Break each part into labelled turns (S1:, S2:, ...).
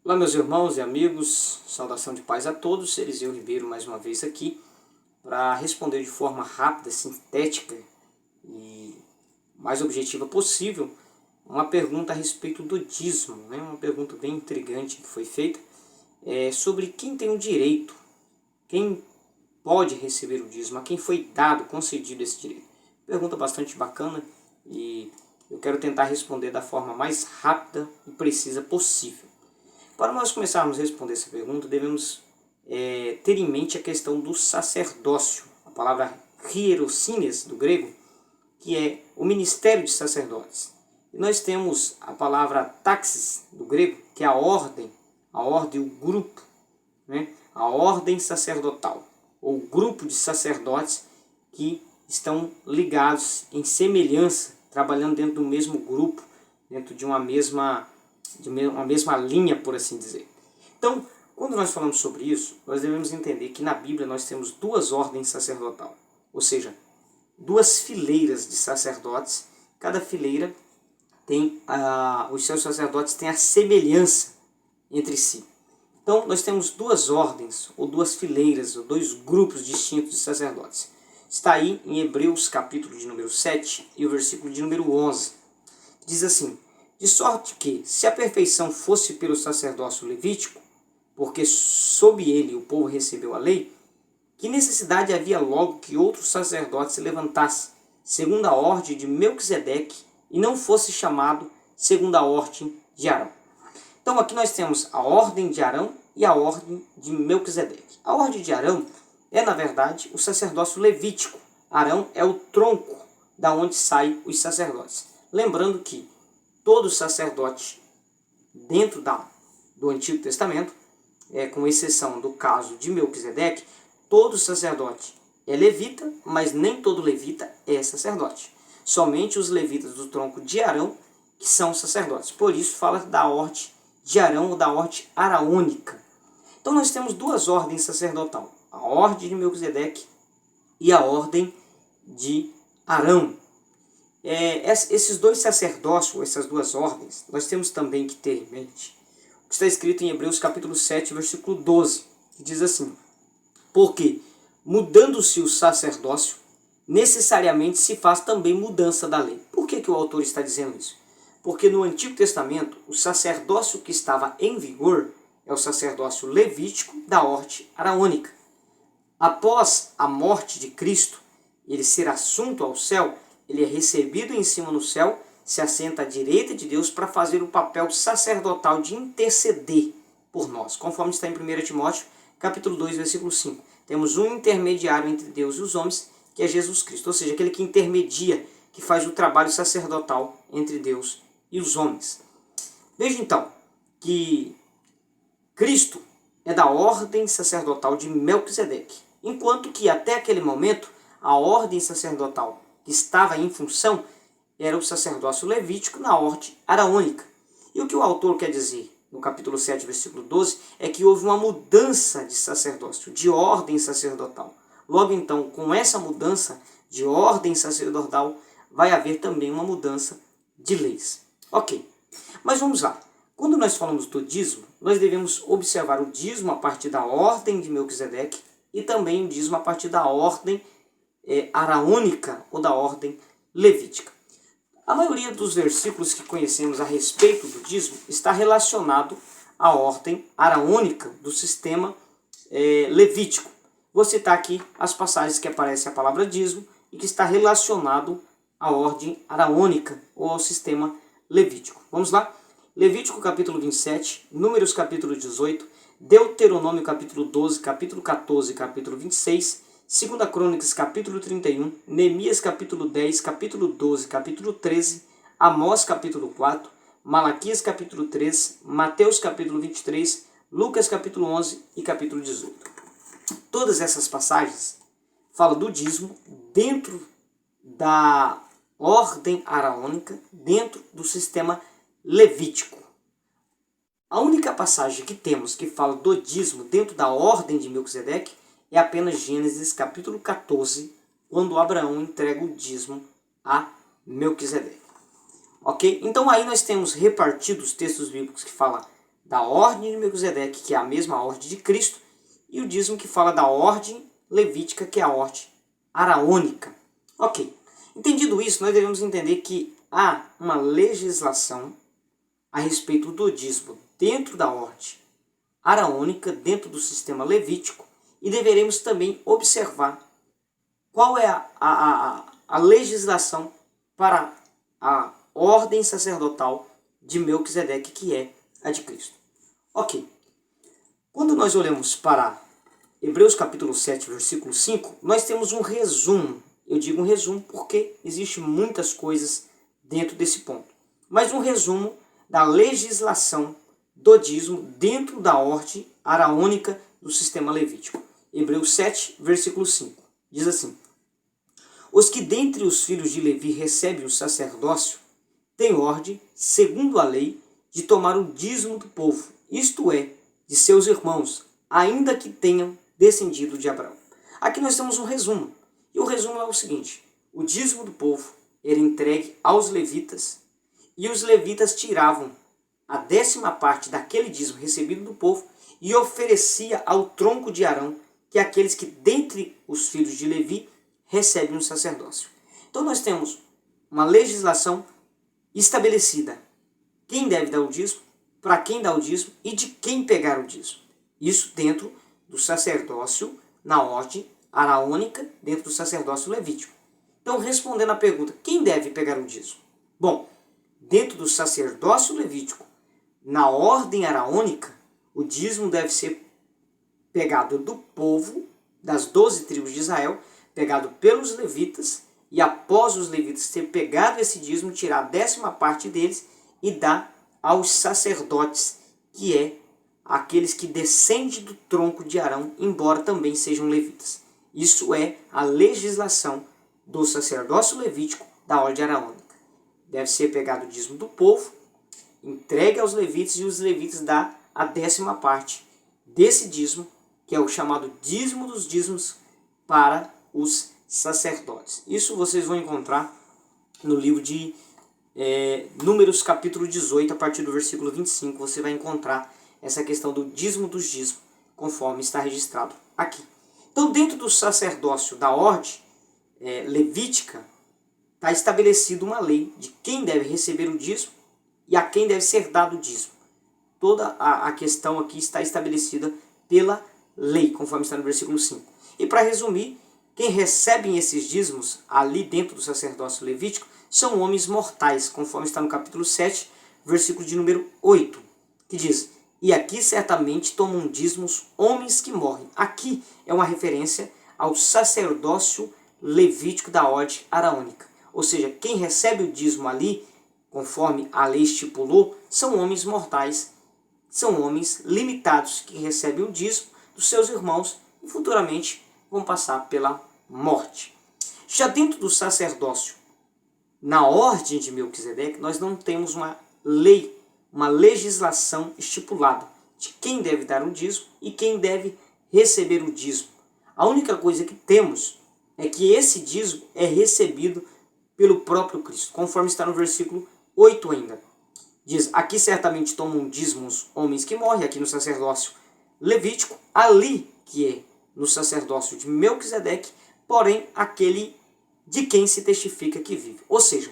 S1: Olá, meus irmãos e amigos, saudação de paz a todos. Eliseu Ribeiro mais uma vez aqui para responder de forma rápida, sintética e mais objetiva possível uma pergunta a respeito do dízimo, né? Uma pergunta bem intrigante que foi feita sobre quem tem o direito, quem pode receber o dízimo, a quem foi dado, concedido esse direito. Pergunta bastante bacana e eu quero tentar responder da forma mais rápida e precisa possível. Para nós começarmos a responder essa pergunta, devemos ter em mente a questão do sacerdócio. A palavra hierocines, do grego, que é o ministério de sacerdotes. E nós temos a palavra taxis, do grego, que é a ordem, o grupo, né? A ordem sacerdotal, ou grupo de sacerdotes que estão ligados em semelhança, trabalhando dentro do mesmo grupo, dentro de uma mesma linha, por assim dizer. Então, quando nós falamos sobre isso, nós devemos entender que na Bíblia nós temos duas ordens sacerdotais, ou seja, duas fileiras de sacerdotes. Cada fileira tem, os seus sacerdotes têm a semelhança entre si. Então, nós temos duas ordens, ou duas fileiras, ou dois grupos distintos de sacerdotes. Está aí em Hebreus, capítulo de número 7, e o versículo de número 11. Diz assim: de sorte que, se a perfeição fosse pelo sacerdócio levítico, porque sob ele o povo recebeu a lei, que necessidade havia logo que outro sacerdote se levantasse, segundo a ordem de Melquisedeque, e não fosse chamado segundo a ordem de Arão? Então aqui nós temos a ordem de Arão e a ordem de Melquisedeque. A ordem de Arão é, na verdade, o sacerdócio levítico. Arão é o tronco da onde saem os sacerdotes. Lembrando que todo sacerdote dentro do Antigo Testamento, com exceção do caso de Melquisedeque, todo sacerdote é levita, mas nem todo levita é sacerdote. Somente os levitas do tronco de Arão que são sacerdotes. Por isso fala da ordem de Arão ou da ordem araônica. Então nós temos duas ordens sacerdotais, a ordem de Melquisedeque e a ordem de Arão. Esses dois sacerdócios, essas duas ordens, nós temos também que ter em mente o que está escrito em Hebreus capítulo 7, versículo 12, que diz assim: porque, mudando-se o sacerdócio, necessariamente se faz também mudança da lei. Por que o autor está dizendo isso? Porque no Antigo Testamento, o sacerdócio que estava em vigor é o sacerdócio levítico da ordem araônica. Após a morte de Cristo, ele ser assunto ao céu, ele é recebido em cima no céu, se assenta à direita de Deus para fazer o papel sacerdotal de interceder por nós, conforme está em 1 Timóteo, capítulo 2, versículo 5. Temos um intermediário entre Deus e os homens, que é Jesus Cristo, ou seja, aquele que intermedia, que faz o trabalho sacerdotal entre Deus e os homens. Veja então que Cristo é da ordem sacerdotal de Melquisedeque, enquanto que até aquele momento a ordem sacerdotal que estava em função era o sacerdócio levítico na ordem araônica. E o que o autor quer dizer no capítulo 7, versículo 12, é que houve uma mudança de sacerdócio, de ordem sacerdotal. Logo então, com essa mudança de ordem sacerdotal, vai haver também uma mudança de leis. Ok, mas vamos lá. Quando nós falamos do dízimo, nós devemos observar o dízimo a partir da ordem de Melquisedeque e também o dízimo a partir da ordem araônica ou da ordem levítica. A maioria dos versículos que conhecemos a respeito do dízimo está relacionado à ordem araônica do sistema levítico. Vou citar aqui as passagens que aparece a palavra dízimo e que está relacionado à ordem araônica ou ao sistema levítico. Vamos lá? Levítico capítulo 27, Números capítulo 18, Deuteronômio capítulo 12, capítulo 14 e capítulo 26, 2 Crônicas capítulo 31, Neemias capítulo 10, capítulo 12, capítulo 13, Amós capítulo 4, Malaquias capítulo 3, Mateus capítulo 23, Lucas capítulo 11 e capítulo 18. Todas essas passagens falam do dízimo dentro da ordem araônica, dentro do sistema levítico. A única passagem que temos que fala do dízimo dentro da ordem de Melquisedeque é apenas Gênesis capítulo 14, quando Abraão entrega o dízimo a Melquisedeque. Ok? Então aí nós temos repartido os textos bíblicos que falam da ordem de Melquisedeque, que é a mesma ordem de Cristo, e o dízimo que fala da ordem levítica, que é a ordem araônica. Ok. Entendido isso, nós devemos entender que há uma legislação a respeito do dízimo dentro da ordem araônica, dentro do sistema levítico, e deveremos também observar qual é a legislação para a ordem sacerdotal de Melquisedeque, que é a de Cristo. Ok. Quando nós olhamos para Hebreus capítulo 7, versículo 5, nós temos um resumo. Eu digo um resumo porque existem muitas coisas dentro desse ponto. Mas um resumo da legislação do dízimo dentro da ordem araônica do sistema levítico. Hebreus 7, versículo 5. Diz assim: os que dentre os filhos de Levi recebem o sacerdócio têm ordem, segundo a lei, de tomar o dízimo do povo, isto é, de seus irmãos, ainda que tenham descendido de Abraão. Aqui nós temos um resumo. E o resumo é o seguinte: o dízimo do povo era entregue aos levitas, e os levitas tiravam a 10ª parte daquele dízimo recebido do povo e oferecia ao tronco de Arão, que é aqueles que dentre os filhos de Levi recebem um sacerdócio. Então nós temos uma legislação estabelecida. Quem deve dar o dízimo, para quem dar o dízimo e de quem pegar o dízimo. Isso dentro do sacerdócio na ordem araônica, dentro do sacerdócio levítico. Então, respondendo à pergunta, quem deve pegar o dízimo? Bom, dentro do sacerdócio levítico, na ordem araônica, o dízimo deve ser pegado do povo, das 12 tribos de Israel, pegado pelos levitas, e após os levitas ter pegado esse dízimo, tirar a 10ª parte deles e dar aos sacerdotes, que é aqueles que descendem do tronco de Arão, embora também sejam levitas. Isso é a legislação do sacerdócio levítico da ordem araônica. Deve ser pegado o dízimo do povo, entregue aos levitas, e os levitas dão a 10ª parte desse dízimo, que é o chamado dízimo dos dízimos, para os sacerdotes. Isso vocês vão encontrar no livro de Números capítulo 18, a partir do versículo 25, você vai encontrar essa questão do dízimo dos dízimos, conforme está registrado aqui. Então, dentro do sacerdócio da ordem levítica, está estabelecida uma lei de quem deve receber o dízimo e a quem deve ser dado o dízimo. Toda a questão aqui está estabelecida pela lei, conforme está no versículo 5. E para resumir, quem recebem esses dízimos ali dentro do sacerdócio levítico são homens mortais, conforme está no capítulo 7, versículo de número 8, que diz: e aqui certamente tomam dízimos homens que morrem. Aqui é uma referência ao sacerdócio levítico da ordem araônica. Ou seja, quem recebe o dízimo ali, conforme a lei estipulou, são homens mortais, são homens limitados que recebem o dízimo dos seus irmãos e futuramente vão passar pela morte. Já dentro do sacerdócio, na ordem de Melquisedeque, nós não temos uma lei, uma legislação estipulada de quem deve dar o dízimo e quem deve receber o dízimo. A única coisa que temos é que esse dízimo é recebido pelo próprio Cristo, conforme está no versículo 8 ainda. Diz: aqui certamente tomam dízimos homens que morrem, aqui no sacerdócio levítico, ali que é no sacerdócio de Melquisedeque, porém aquele de quem se testifica que vive. Ou seja,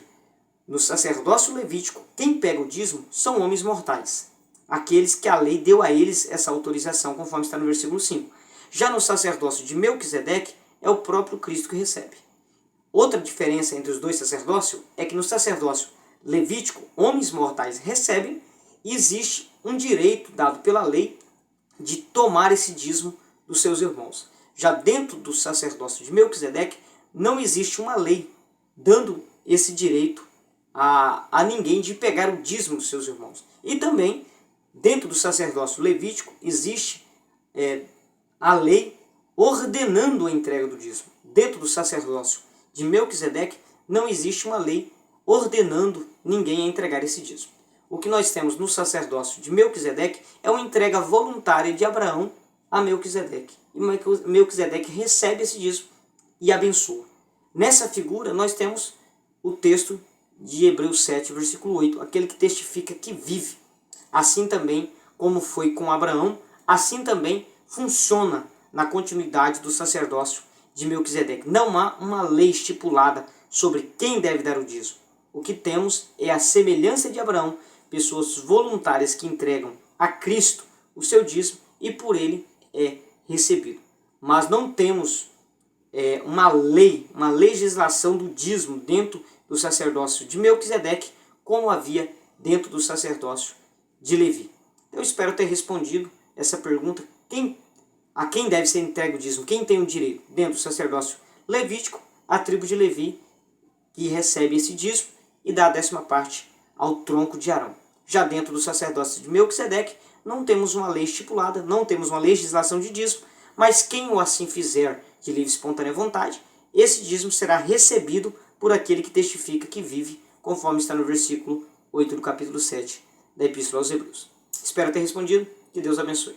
S1: no sacerdócio levítico, quem pega o dízimo são homens mortais, aqueles que a lei deu a eles essa autorização, conforme está no versículo 5. Já no sacerdócio de Melquisedeque, é o próprio Cristo que recebe. Outra diferença entre os dois sacerdócios é que no sacerdócio levítico, homens mortais recebem, e existe um direito dado pela lei de tomar esse dízimo dos seus irmãos. Já dentro do sacerdócio de Melquisedeque, não existe uma lei dando esse direito a ninguém de pegar o dízimo dos seus irmãos. E também, dentro do sacerdócio levítico, existe a lei ordenando a entrega do dízimo. Dentro do sacerdócio de Melquisedeque, não existe uma lei ordenando ninguém a entregar esse dízimo. O que nós temos no sacerdócio de Melquisedeque é uma entrega voluntária de Abraão a Melquisedeque. E Melquisedeque recebe esse dízimo e abençoa. Nessa figura, nós temos o texto de Hebreus 7, versículo 8, aquele que testifica que vive. Assim também, como foi com Abraão, assim também funciona na continuidade do sacerdócio de Melquisedeque. Não há uma lei estipulada sobre quem deve dar o dízimo. O que temos é a semelhança de Abraão, pessoas voluntárias que entregam a Cristo o seu dízimo e por ele é recebido. Mas não temos uma lei, uma legislação do dízimo dentro do sacerdócio de Melquisedeque, como havia dentro do sacerdócio de Levi. Eu espero ter respondido essa pergunta. A quem deve ser entregue o dízimo? Quem tem o direito? Dentro do sacerdócio levítico, a tribo de Levi, que recebe esse dízimo e dá a 10ª parte ao tronco de Arão. Já dentro do sacerdócio de Melquisedeque, não temos uma lei estipulada, não temos uma legislação de dízimo, mas quem o assim fizer de livre e espontânea vontade, esse dízimo será recebido por aquele que testifica que vive, conforme está no versículo 8 do capítulo 7 da Epístola aos Hebreus. Espero ter respondido. Que Deus abençoe.